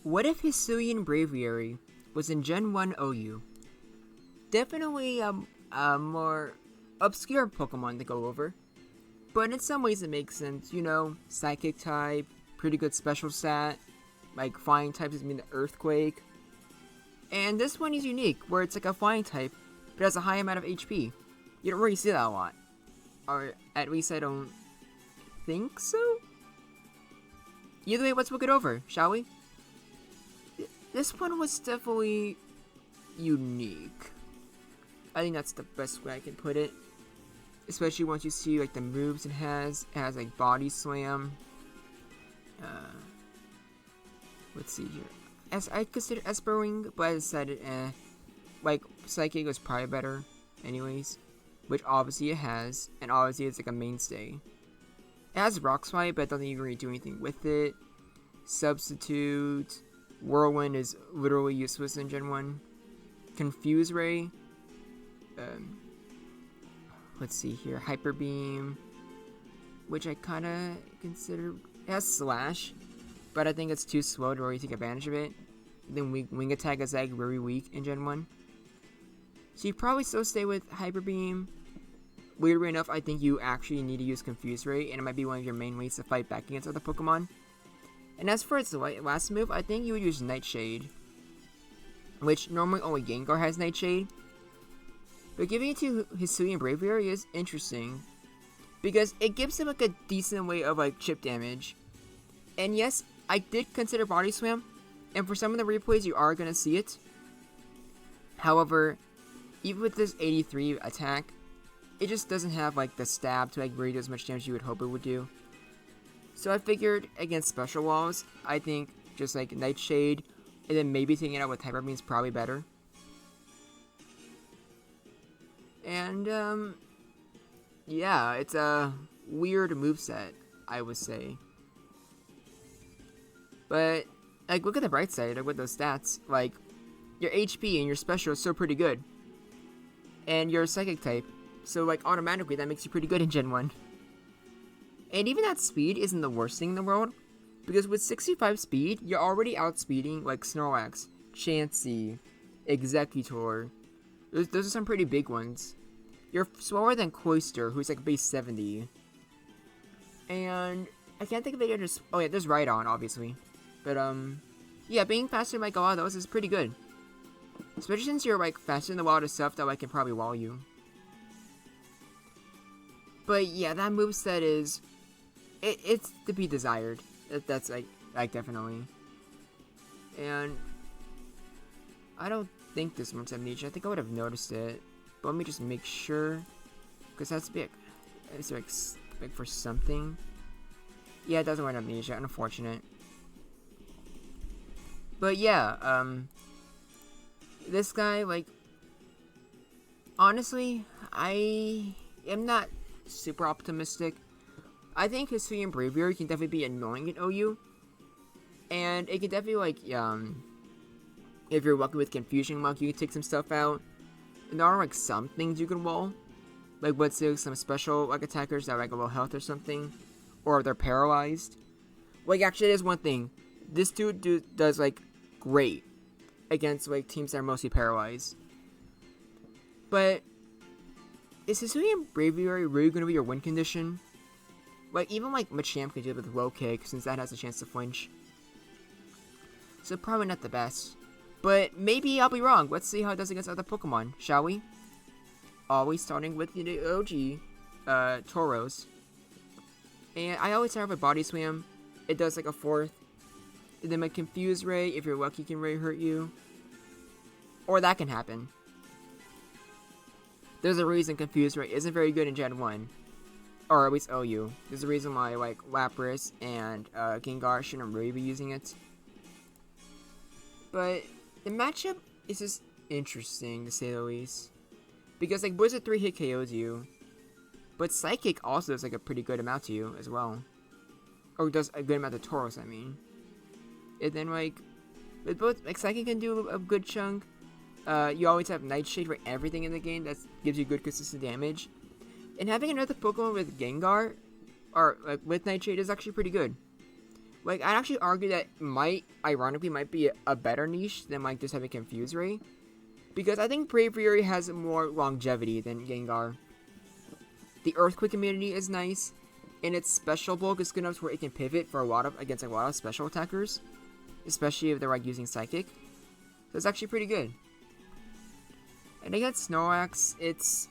What if HISUIAN BRAVIARY was in Gen 1 OU? Definitely a more obscure Pokemon to go over, but in some ways it makes sense. You know, Psychic type, pretty good special stat, like flying types is mean the Earthquake. And this one is unique, where it's like a flying type, but has a high amount of HP. You don't really see that a lot. Or at least I don't think so? Either way, let's look it over, shall we? This one was definitely unique. I think that's the best way I can put it. Especially once you see like the moves it has. It has like Body Slam. Let's see here. As I consider Esper Wing, but I decided like Psychic was probably better anyways. Which obviously it has, and obviously it's like a mainstay. It has Rock Slide, but it doesn't even really do anything with it. Substitute. Whirlwind is literally useless in Gen 1. Confuse Ray. Let's see here. Hyper Beam. Which I kind of consider. It has Slash, but I think it's too slow to really take advantage of it. Then Wing Attack is like very weak in Gen 1. So you probably still stay with Hyper Beam. Weirdly enough, I think you actually need to use Confuse Ray, and it might be one of your main ways to fight back against other Pokemon. And as for its last move, I think you would use Nightshade, which normally only Gengar has Nightshade. But giving it to HISUIAN BRAVIARY is interesting, because it gives him like a decent way of like chip damage. And yes, I did consider Body Slam, and for some of the replays you are going to see it. However, even with this 83 attack, it just doesn't have like the stab to like really do as much damage you would hope it would do. So I figured against special walls, I think just like Nightshade, and then maybe taking it out with Hyper Beam is probably better. And yeah, it's a weird moveset, I would say. But like, look at the bright side, like with those stats, like your HP and your special is still pretty good. And you're a Psychic type, so like automatically that makes you pretty good in Gen 1. And even that speed isn't the worst thing in the world, because with 65 speed, you're already outspeeding like Snorlax, Chansey, Executor. Those are some pretty big ones. You're slower than Cloyster, who's like base 70. And I can't think of any others. Oh yeah, there's Rhydon, obviously. But yeah, being faster than like a lot of those is pretty good. Especially since you're like faster than a lot of stuff that I can probably wall you. But yeah, that moveset is it's to be desired. That's like definitely. And I don't think this one's Amnesia. I think I would have noticed it. But let me just make sure, because that's big. It's like for something. Yeah, it doesn't want Amnesia. Unfortunate. But yeah, this guy, like, honestly, I am not super optimistic. I think HISUIAN BRAVIARY can definitely be annoying in OU, and it can definitely like if you're lucky with Confusion Luck, you can take some stuff out. And there are like some things you can wall, like let's say some special like attackers that have like a low health or something, or they're paralyzed. Like actually, there's one thing. This dude does like great against like teams that are mostly paralyzed. But is HISUIAN BRAVIARY really going to be your win condition? Like even like Machamp can do it with low kick since that has a chance to flinch. So probably not the best. But maybe I'll be wrong. Let's see how it does against other Pokemon, shall we? Always starting with the OG Tauros. And I always have a Body Slam. It does like a 4th. And then my Confuse Ray, if you're lucky, can really hurt you. Or that can happen. There's a reason Confuse Ray isn't very good in Gen 1. Or at least OU. There's a reason why like Lapras and Gengar shouldn't really be using it. But the matchup is just interesting, to say the least. Because, like, Blizzard 3 hit KOs you. But Psychic also does, like, a pretty good amount to you as well. Or does a good amount to Tauros, I mean. And then, like, with both, like, Psychic can do a good chunk. You always have Nightshade for everything in the game. That gives you good, consistent damage. And having another Pokemon with Gengar, or, like, with Nightshade is actually pretty good. Like, I'd actually argue that ironically, might be a better niche than, like, just having Confuse Ray. Because I think Braviary has more longevity than Gengar. The Earthquake immunity is nice, and its special bulk is good enough to where it can pivot for against a lot of special attackers. Especially if they're, like, using Psychic. So it's actually pretty good. And against Snorlax, it's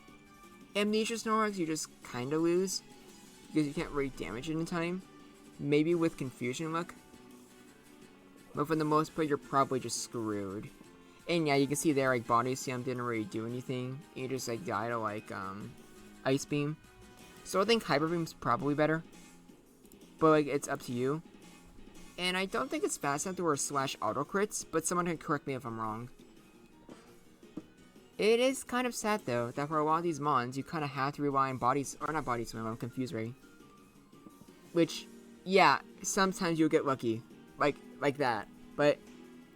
Amnesia Snorlax, you just kinda lose. Because you can't really damage it in time. Maybe with Confusion luck. But for the most part, you're probably just screwed. And yeah, you can see there, like, Body Slam didn't really do anything. You just, like, die to, like, Ice Beam. So I think Hyper Beam's probably better. But, like, it's up to you. And I don't think it's fast enough to where Slash auto crits, but someone can correct me if I'm wrong. It is kind of sad, though, that for a lot of these mons, you kind of have to rely on not Body Slam, I'm Confuse Ray. Which, yeah, sometimes you'll get lucky. Like that. But,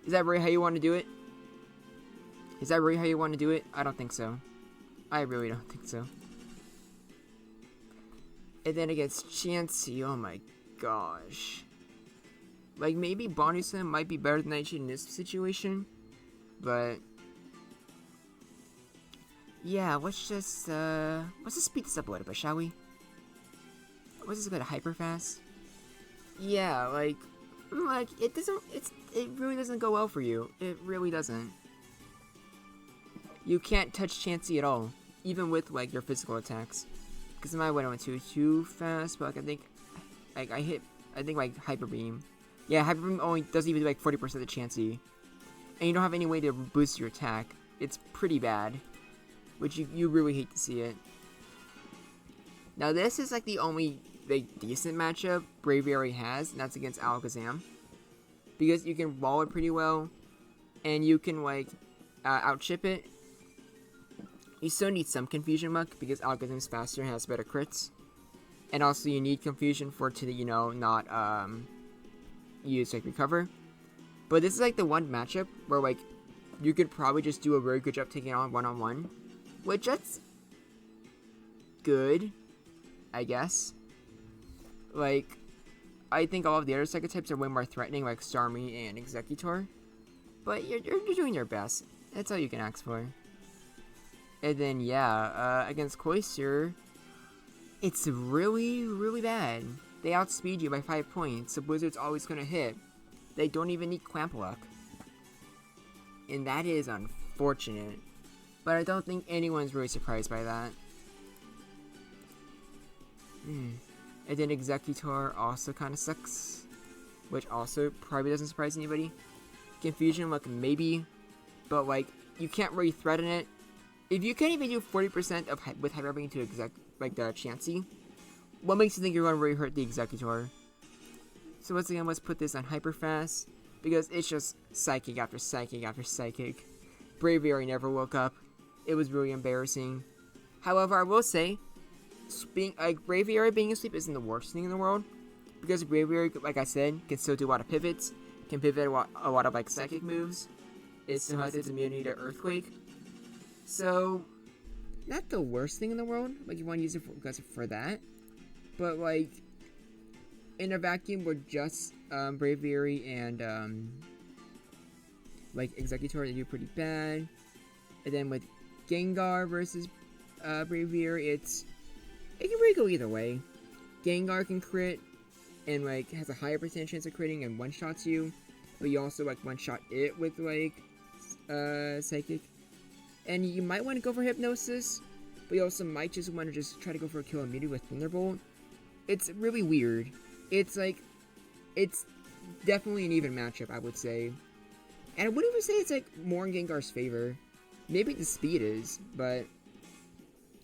is that really how you want to do it? Is that really how you want to do it? I don't think so. I really don't think so. And then against Chansey, oh my gosh. Like, maybe Body Slam might be better than Nightshade in this situation. But, yeah, let's just speed this up a little bit, shall we? Let's just go to hyper fast. Yeah, like, it really doesn't go well for you. It really doesn't. You can't touch Chansey at all, even with, like, your physical attacks. Because I might went too fast, but, like, I think, like, Hyper Beam. Yeah, Hyper Beam only doesn't even do, like, 40% of the Chansey. And you don't have any way to boost your attack. It's pretty bad. Which you really hate to see it. Now, this is, like, the only, like, decent matchup Braviary has, and that's against Alakazam. Because you can wall it pretty well, and you can, like, outship it. You still need some Confusion luck, because Alakazam's faster and has better crits. And also, you need Confusion for it to, you know, not, use, like, Recover. But this is, like, the one matchup where, like, you could probably just do a very good job taking on one-on-one. Which, that's good, I guess. Like, I think all of the other Psychic types are way more threatening, like Starmie and Executor. But you're doing your best. That's all you can ask for. And then, yeah, against Cloyster, it's really, really bad. They outspeed you by 5 points, so Blizzard's always gonna hit. They don't even need Clamp Luck. And that is unfortunate. But I don't think anyone's really surprised by that. And then Executor also kind of sucks. Which also probably doesn't surprise anybody. Confusion, like, maybe. But, like, you can't really threaten it. If you can't even do 40% with Hyper Beam to the Chansey, what makes you think you're going to really hurt the Executor? So once again, let's put this on Hyper Fast. Because it's just Psychic after Psychic after Psychic. Braviary never woke up. It was really embarrassing. However, I will say, Braviary being asleep isn't the worst thing in the world. Because Braviary, like I said, can still do a lot of pivots. Can pivot a lot of, like, Psychic moves. It still has its immunity to Earthquake. So, not the worst thing in the world. Like, you want to use it for that. But, like, in a vacuum, we're just Braviary and, like, Executor, they do pretty bad. And then with Gengar versus Braviary, it can really go either way. Gengar can crit and, like, has a higher percentage chance of critting and one-shots you. But you also, like, one-shot it with, like, Psychic. And you might want to go for Hypnosis, but you also might just want to just try to go for a kill immediately with Thunderbolt. It's really weird. It's, like, it's definitely an even matchup, I would say. And I wouldn't even say it's, like, more in Gengar's favor. Maybe the speed is, but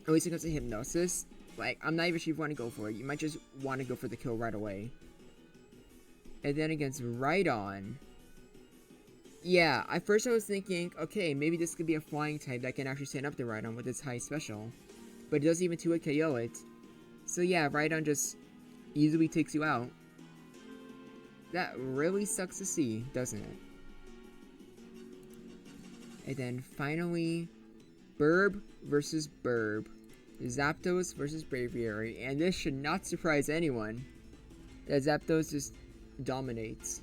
at least it comes to Hypnosis. Like, I'm not even sure if you want to go for it. You might just want to go for the kill right away. And then against Rhydon. Yeah, at first I was thinking, okay, maybe this could be a flying type that can actually stand up to Rhydon with its high special. But it doesn't even 2-hit KO it. So yeah, Rhydon just easily takes you out. That really sucks to see, doesn't it? And then finally, Birb versus Birb. Zapdos versus Braviary. And this should not surprise anyone that Zapdos just dominates.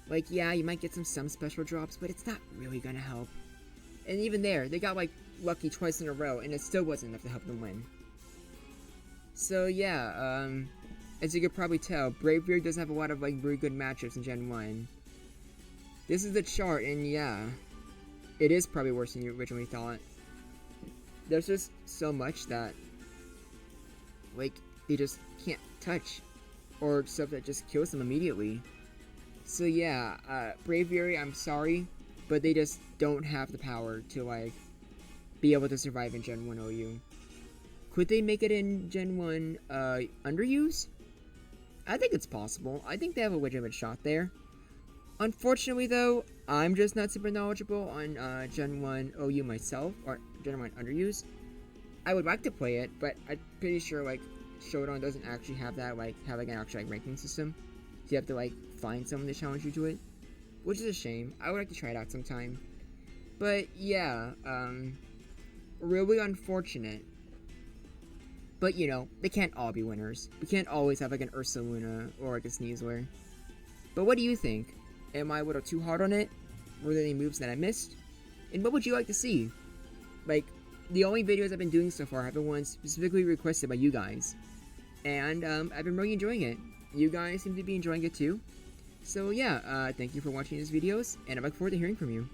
Like, yeah, you might get some special drops, but it's not really gonna help. And even there, they got like lucky twice in a row, and it still wasn't enough to help them win. So yeah, as you could probably tell, Braviary doesn't have a lot of like really good matchups in Gen 1. This is the chart, and yeah, it is probably worse than you originally thought. There's just so much that, like, they just can't touch, or stuff that just kills them immediately. So yeah, Braviary, I'm sorry, but they just don't have the power to, like, be able to survive in Gen 1 OU. Could they make it in Gen 1 underuse? I think it's possible. I think they have a legitimate shot there. Unfortunately, though, I'm just not super knowledgeable on Gen 1 OU myself, or Gen 1 underuse. I would like to play it, but I'm pretty sure, like, Showdown doesn't actually have that, like, an actual, like, ranking system. So you have to, like, find someone to challenge you to it, which is a shame. I would like to try it out sometime. But, yeah, really unfortunate. But, you know, they can't all be winners. We can't always have, like, an Ursaluna or, like, a Sneasler. But what do you think? Am I a little too hard on it? Were there any moves that I missed? And what would you like to see? Like, the only videos I've been doing so far have been ones specifically requested by you guys. And, I've been really enjoying it. You guys seem to be enjoying it too. So, yeah, thank you for watching these videos, and I look forward to hearing from you.